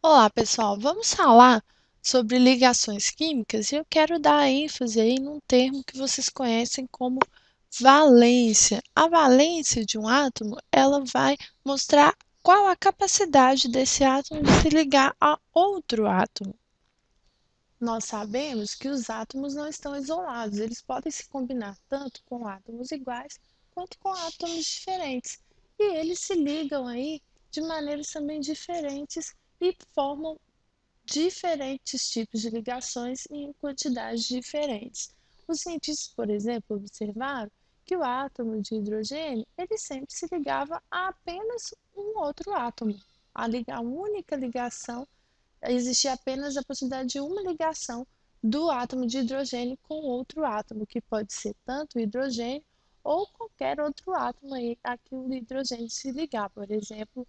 Olá, pessoal. Vamos falar sobre ligações químicas e eu quero dar ênfase aí num termo que vocês conhecem como valência. A valência de um átomo, ela vai mostrar qual a capacidade desse átomo de se ligar a outro átomo. Nós sabemos que os átomos não estão isolados, eles podem se combinar tanto com átomos iguais quanto com átomos diferentes. E eles se ligam aí de maneiras também diferentes e formam diferentes tipos de ligações em quantidades diferentes. Os cientistas, por exemplo, observaram que o átomo de hidrogênio ele sempre se ligava a apenas um outro átomo. A única ligação, existia apenas a possibilidade de uma ligação do átomo de hidrogênio com outro átomo, que pode ser tanto o hidrogênio ou qualquer outro átomo aí a que o hidrogênio se ligar, por exemplo,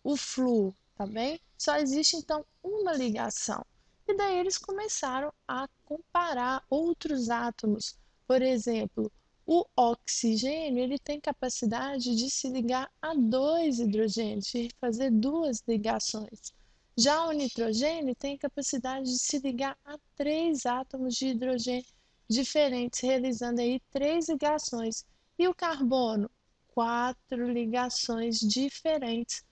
o flúor, tá bem? Só existe então uma ligação. E daí eles começaram a comparar outros átomos. Por exemplo, o oxigênio, ele tem capacidade de se ligar a dois hidrogênios, de fazer duas ligações. Já o nitrogênio tem capacidade de se ligar a três átomos de hidrogênio diferentes, realizando aí três ligações. E o carbono, quatro ligações diferentes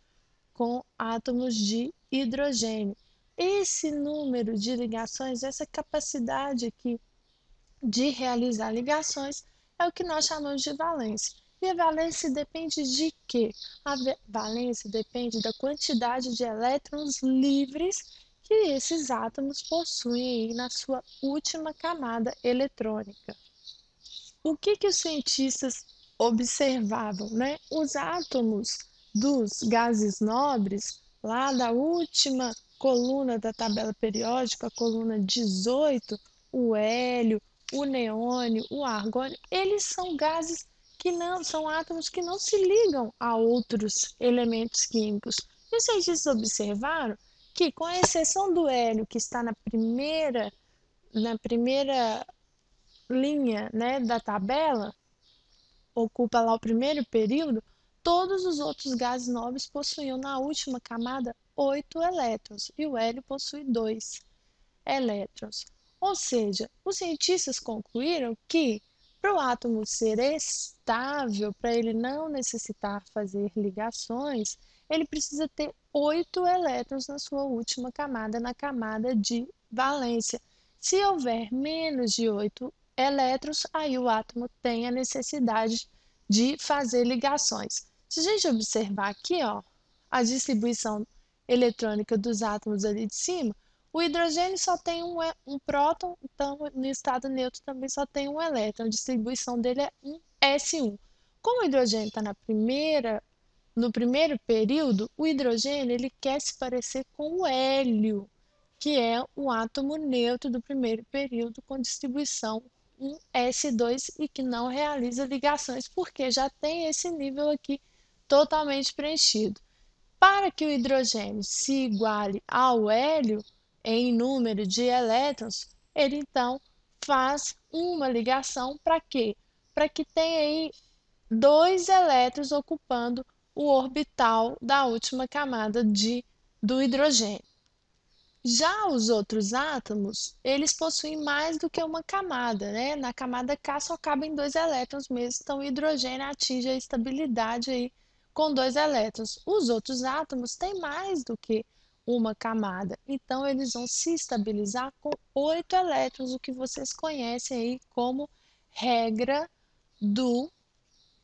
com átomos de hidrogênio. Esse número de ligações, essa capacidade aqui de realizar ligações, é o que nós chamamos de valência. E a valência depende de quê? A valência depende da quantidade de elétrons livres que esses átomos possuem aí na sua última camada eletrônica. O que os cientistas observavam, né? Os átomos dos gases nobres, lá da última coluna da tabela periódica, a coluna 18, o hélio, o neônio, o argônio, eles são gases que não são átomos que não se ligam a outros elementos químicos. E os cientistas observaram que, com a exceção do hélio, que está na primeira linha, né, da tabela, ocupa lá o primeiro período, todos os outros gases nobres possuíam na última camada 8 elétrons e o hélio possui 2 elétrons. Ou seja, os cientistas concluíram que para o átomo ser estável, para ele não necessitar fazer ligações, ele precisa ter 8 elétrons na sua última camada, na camada de valência. Se houver menos de 8 elétrons, aí o átomo tem a necessidade de fazer ligações. Se a gente observar aqui, ó, a distribuição eletrônica dos átomos ali de cima, o hidrogênio só tem um próton, então no estado neutro também só tem um elétron. A distribuição dele é um S1. Como o hidrogênio está no primeiro período, o hidrogênio ele quer se parecer com o hélio, que é o átomo neutro do primeiro período com distribuição 1s2 e que não realiza ligações, porque já tem esse nível aqui totalmente preenchido. Para que o hidrogênio se iguale ao hélio em número de elétrons, ele então faz uma ligação para quê? Para que tenha aí dois elétrons ocupando o orbital da última camada do hidrogênio. Já os outros átomos, eles possuem mais do que uma camada, né? Na camada K só cabem dois elétrons mesmo, então o hidrogênio atinge a estabilidade aí com dois elétrons. Os outros átomos têm mais do que uma camada, então eles vão se estabilizar com 8 elétrons, o que vocês conhecem aí como regra do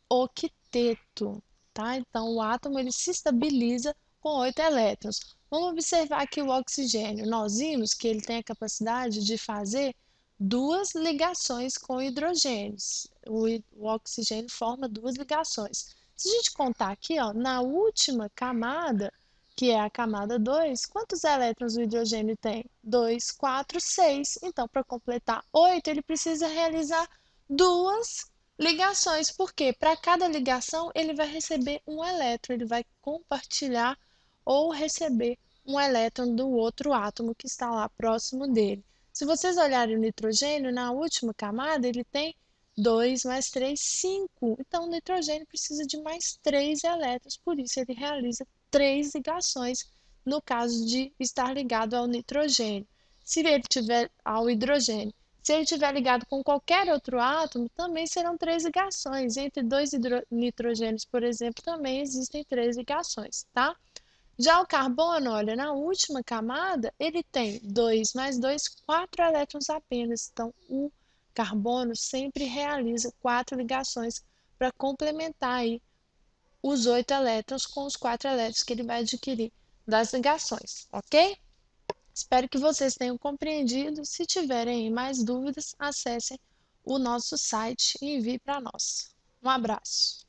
octeto, tá? Então, o átomo ele se estabiliza com 8 elétrons. Vamos observar aqui o oxigênio. Nós vimos que ele tem a capacidade de fazer duas ligações com hidrogênios. O oxigênio forma duas ligações. Se a gente contar aqui, ó, na última camada, que é a camada 2, quantos elétrons o hidrogênio tem? 2, 4, 6. Então, para completar 8, ele precisa realizar duas ligações, porque para cada ligação ele vai receber um elétron, ele vai compartilhar ou receber um elétron do outro átomo que está lá próximo dele. Se vocês olharem o nitrogênio, na última camada ele tem 2 mais 3, 5. Então o nitrogênio precisa de mais 3 elétrons, por isso ele realiza 3 ligações no caso de estar ligado ao nitrogênio. Se ele tiver ao hidrogênio, se ele estiver ligado com qualquer outro átomo, também serão três ligações. Entre dois nitrogênios, por exemplo, também existem três ligações, tá? Já o carbono, olha, na última camada, ele tem 2 mais 2, 4 elétrons apenas. Então, o carbono sempre realiza quatro ligações para complementar aí os 8 elétrons com os 4 elétrons que ele vai adquirir das ligações, ok? Espero que vocês tenham compreendido. Se tiverem mais dúvidas, acessem o nosso site e envie para nós. Um abraço!